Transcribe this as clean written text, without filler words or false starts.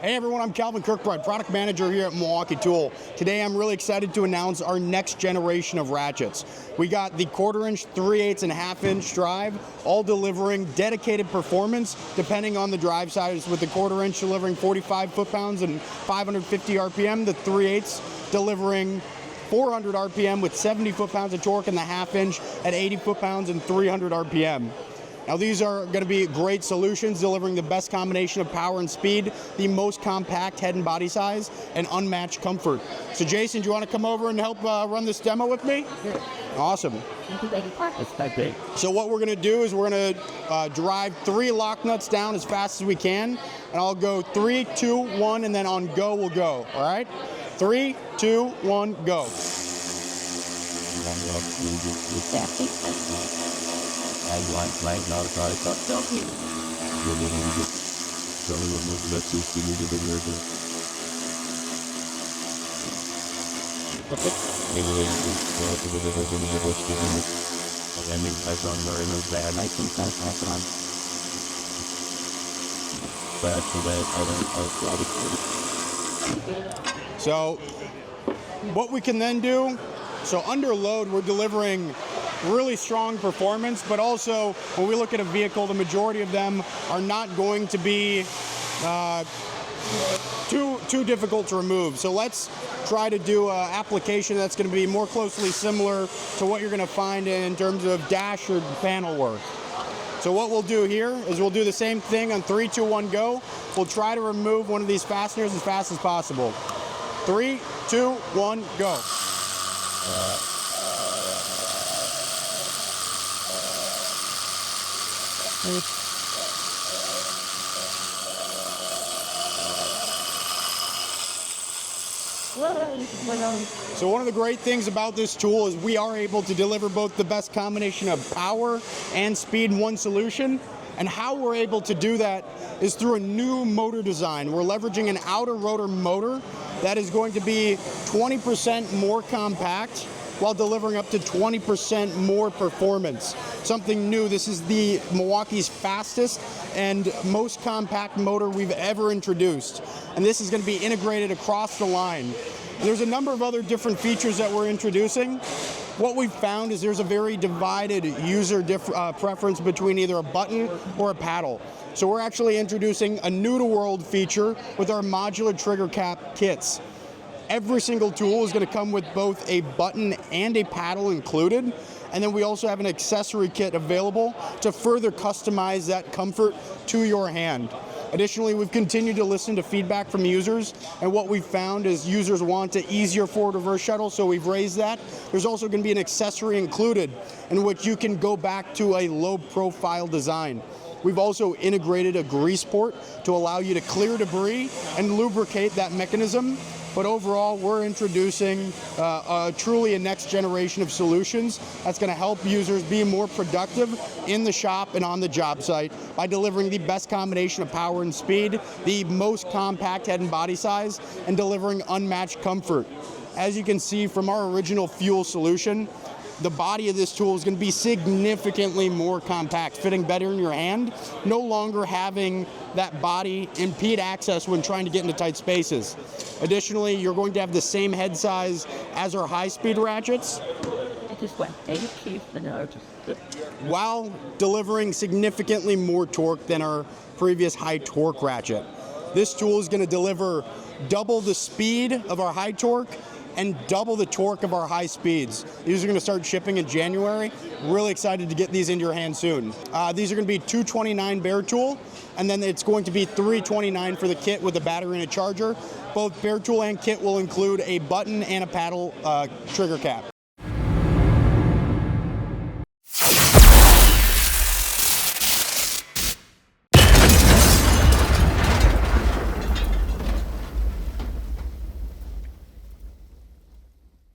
Hey everyone, I'm Calvin Kirkbride, product manager here at Milwaukee Tool. Today I'm really excited to announce our next generation of ratchets. We got the 1/4 inch, 3/8 and 1/2 inch drive, all delivering dedicated performance depending on the drive size, with the 1/4 inch delivering 45 foot-pounds and 550 RPM, the 3/8 delivering 400 RPM with 70 foot-pounds of torque, and the 1/2 inch at 80 foot-pounds and 300 RPM. Now these are going to be great solutions, delivering the best combination of power and speed, the most compact head and body size, and unmatched comfort. So Jason, do you want to come over and help run this demo with me? Sure. Awesome. So what we're going to do is we're going to drive 3 lock nuts down as fast as we can, and I'll go 3, 2, 1, and then on go we'll go. All right? 3, 2, 1, go. So what we can then do, so under load we're delivering really strong performance, but also when we look at a vehicle, the majority of them are not going to be too difficult to remove. So let's try to do an application that's going to be more closely similar to what you're going to find in terms of dash or panel work. So what we'll do here is we'll do the same thing on 3, 2, 1, go. We'll try to remove one of these fasteners as fast as possible. 3, 2, 1, go. So one of the great things about this tool is we are able to deliver both the best combination of power and speed in one solution. And how we're able to do that is through a new motor design. We're leveraging an outer rotor motor that is going to be 20% more compact while delivering up to 20% more performance. Something new. This is the Milwaukee's fastest and most compact motor we've ever introduced. And this is going to be integrated across the line. And there's a number of other different features that we're introducing. What we've found is there's a very divided user preference between either a button or a paddle. So we're actually introducing a new-to-world feature with our modular trigger cap kits. Every single tool is going to come with both a button and a paddle included. And then we also have an accessory kit available to further customize that comfort to your hand. Additionally, we've continued to listen to feedback from users, and what we've found is users want an easier forward-reverse shuttle, so we've raised that. There's also going to be an accessory included in which you can go back to a low-profile design. We've also integrated a grease port to allow you to clear debris and lubricate that mechanism. But overall, we're introducing truly a next generation of solutions that's going to help users be more productive in the shop and on the job site by delivering the best combination of power and speed, the most compact head and body size, and delivering unmatched comfort. As you can see from our original fuel solution, the body of this tool is going to be significantly more compact, fitting better in your hand, no longer having that body impede access when trying to get into tight spaces. Additionally, you're going to have the same head size as our high-speed ratchets, while delivering significantly more torque than our previous high-torque ratchet. This tool is going to deliver double the speed of our high torque and double the torque of our high speeds. These are going to start shipping in January. Really excited to get these into your hands soon. These are going to be $229 bare tool, and then it's going to be $329 for the kit with a battery and a charger. Both bare tool and kit will include a button and a paddle trigger cap.